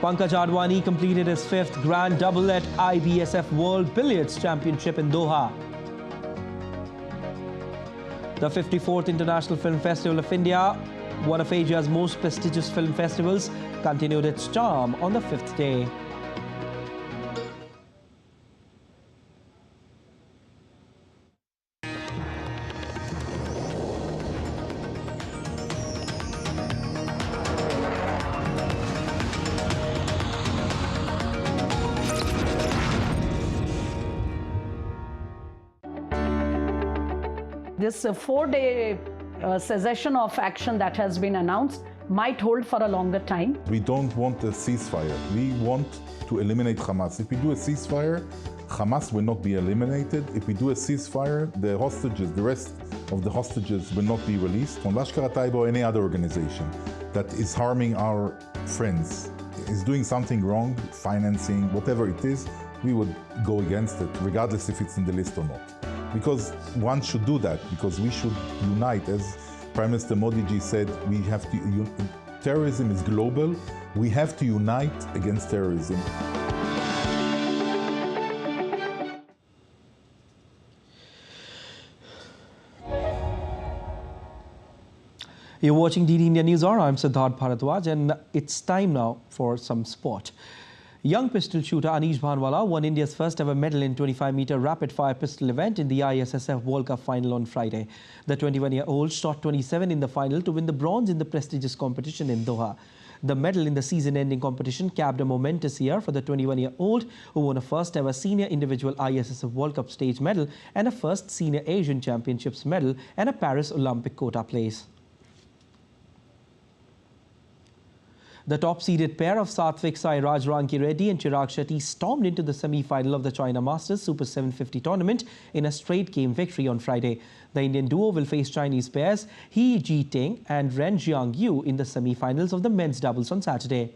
Pankaj Advani completed his 5th grand double at IBSF World Billiards Championship in Doha. The 54th International Film Festival of India, one of Asia's most prestigious film festivals, continued its charm on the 5th day. This 4-day cessation of action that has been announced might hold for a longer time. We don't want a ceasefire. We want to eliminate Hamas. If we do a ceasefire, Hamas will not be eliminated. If we do a ceasefire, the hostages, the rest of the hostages will not be released. On Lashkar Taiba or any other organization that is harming our friends is doing something wrong, financing, whatever it is, we would go against it, regardless if it's in the list or not. Because one should do that, because we should unite. As Prime Minister Modi ji said, we have to, terrorism is global, we have to unite against terrorism. You're watching DD India News Hour. I'm Siddharth Bharadwaj, and it's time now for some sport. Young pistol shooter Anish Bhanwala won India's first ever medal in 25-meter rapid-fire pistol event in the ISSF World Cup final on Friday. The 21-year-old shot 27 in the final to win the bronze in the prestigious competition in Doha. The medal in the season-ending competition capped a momentous year for the 21-year-old who won a first-ever senior individual ISSF World Cup stage medal and a first senior Asian Championships medal and a Paris Olympic quota place. The top-seeded pair of Satwik-Chirag Ranki-Reddy and Chirag Shetty stormed into the semi-final of the China Masters Super 750 tournament in a straight-game victory on Friday. The Indian duo will face Chinese pairs He Ji-ting and Ren Jiang-yu in the semi-finals of the men's doubles on Saturday.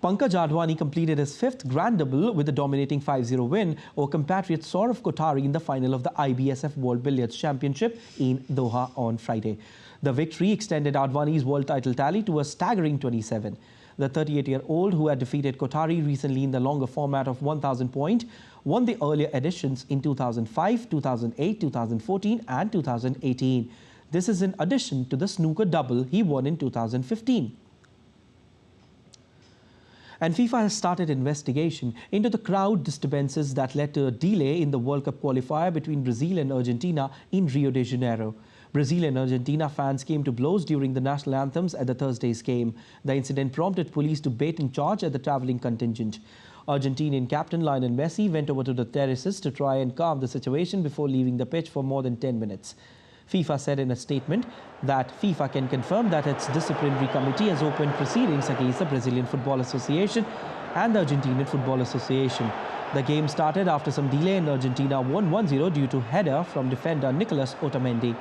Pankaj Advani completed his fifth grand double with a dominating 5-0 win over compatriot Saurav Kothari in the final of the IBSF World Billiards Championship in Doha on Friday. The victory extended Advani's world title tally to a staggering 27. The 38-year-old, who had defeated Kothari recently in the longer format of 1,000 point, won the earlier editions in 2005, 2008, 2014 and 2018. This is in addition to the snooker double he won in 2015. And FIFA has started investigation into the crowd disturbances that led to a delay in the World Cup qualifier between Brazil and Argentina in Rio de Janeiro. Brazil and Argentina fans came to blows during the national anthems at the Thursday's game. The incident prompted police to bait and charge at the travelling contingent. Argentinian captain Lionel Messi went over to the terraces to try and calm the situation before leaving the pitch for more than 10 minutes. FIFA said in a statement that FIFA can confirm that its disciplinary committee has opened proceedings against the Brazilian Football Association and the Argentinian Football Association. The game started after some delay and Argentina won 1-0 due to header from defender Nicolas Otamendi.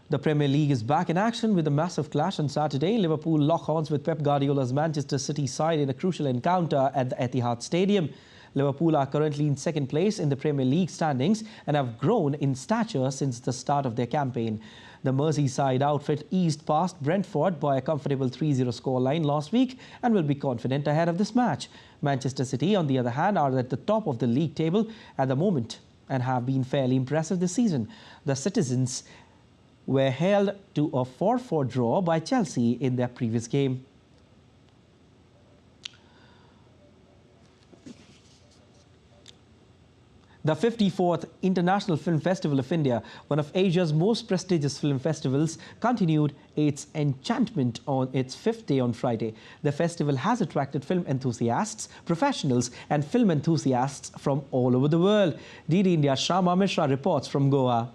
The Premier League is back in action with a massive clash on Saturday. Liverpool lock horns with Pep Guardiola's Manchester City side in a crucial encounter at the Etihad Stadium. Liverpool are currently in second place in the Premier League standings and have grown in stature since the start of their campaign. The Merseyside outfit eased past Brentford by a comfortable 3-0 scoreline last week and will be confident ahead of this match. Manchester City, on the other hand, are at the top of the league table at the moment and have been fairly impressive this season. The Citizens were held to a 4-4 draw by Chelsea in their previous game. The 54th International Film Festival of India, one of Asia's most prestigious film festivals, continued its enchantment on its fifth day on Friday. The festival has attracted film enthusiasts, professionals and film enthusiasts from all over the world. DD India's Shyama Mishra reports from Goa.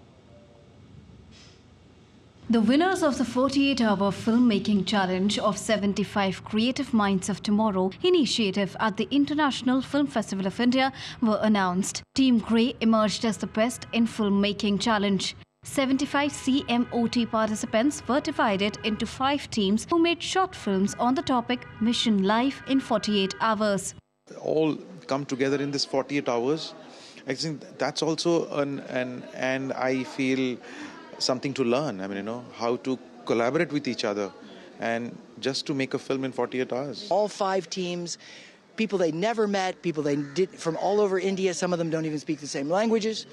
The winners of the 48-hour filmmaking challenge of 75 Creative Minds of Tomorrow initiative at the International Film Festival of India were announced. Team Grey emerged as the best in filmmaking challenge. 75 CMOT participants were divided into 5 teams who made short films on the topic Mission Life in 48 Hours. All come together in this 48 hours. I think that's also and I feel something to learn. I mean, how to collaborate with each other and just to make a film in 48 hours. All 5 teams, people they never met, people they did from all over India. Some of them don't even speak the same languages,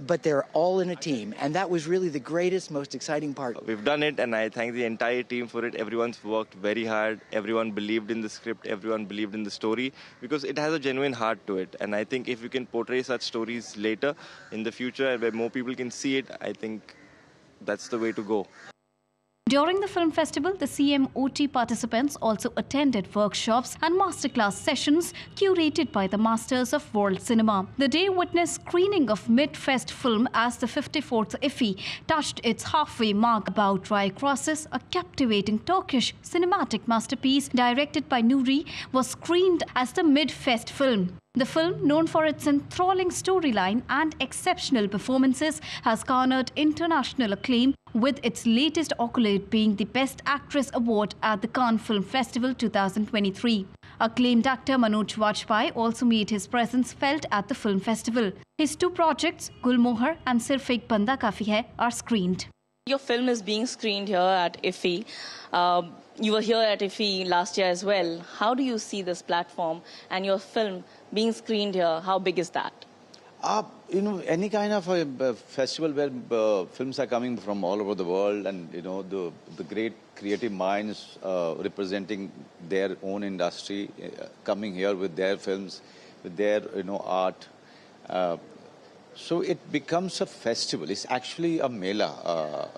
but they're all in a team. And that was really the greatest, most exciting part. We've done it, and I thank the entire team for it. Everyone's worked very hard. Everyone believed in the script. Everyone believed in the story because it has a genuine heart to it. And I think if you can portray such stories later in the future where more people can see it, I think that's the way to go. During the film festival, the CMOT participants also attended workshops and masterclass sessions curated by the masters of world cinema. The day witnessed screening of mid-fest film as the 54th IFFI touched its halfway mark. About Dry Crosses, a captivating Turkish cinematic masterpiece directed by Nuri, was screened as the mid-fest film. The film, known for its enthralling storyline and exceptional performances, has garnered international acclaim, with its latest accolade being the Best Actress Award at the Cannes Film Festival 2023. Acclaimed actor Manoj Vajpayee also made his presence felt at the film festival. His two projects, Gulmohar and Sirf Ek Banda Kafi Hai, are screened. Your film is being screened here at IFFI. You were here at IFFI last year as well. How do you see this platform and your film being screened here? How big is that? You know, any kind of a festival where films are coming from all over the world, and you know, the great creative minds representing their own industry, coming here with their films, with their art. So it becomes a festival. It's actually a mela,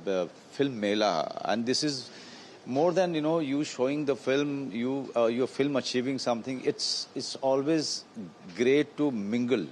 the film mela, and this is more than you showing the film, your film achieving something. It's always great to mingle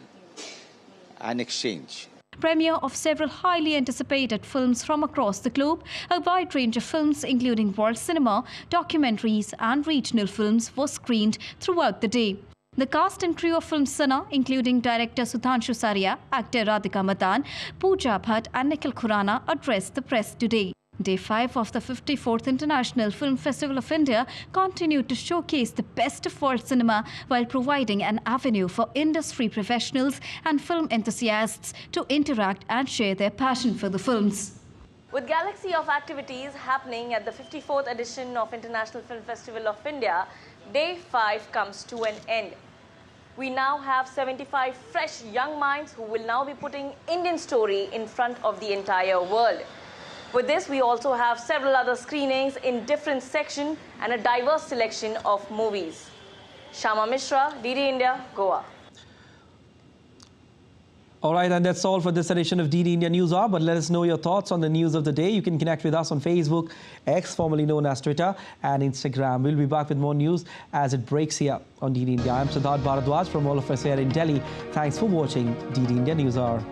and exchange. Premiere of several highly anticipated films from across the globe, a wide range of films including world cinema, documentaries and regional films was screened throughout the day. The cast and crew of Film Sana, including director Sudhanshu Saria, actor Radhika Madan, Pooja Bhatt and Nikhil Khurana, addressed the press today. Day 5 of the 54th International Film Festival of India continued to showcase the best of world cinema while providing an avenue for industry professionals and film enthusiasts to interact and share their passion for the films. With galaxy of activities happening at the 54th edition of International Film Festival of India, Day 5 comes to an end. We now have 75 fresh young minds who will now be putting Indian story in front of the entire world. With this, we also have several other screenings in different sections and a diverse selection of movies. Shama Mishra, DD India, Goa. All right, and that's all for this edition of DD India News Hour. But let us know your thoughts on the news of the day. You can connect with us on Facebook, X, formerly known as Twitter, and Instagram. We'll be back with more news as it breaks here on DD India. I'm Siddharth Bharadwaj from all of us here in Delhi. Thanks for watching DD India News Hour.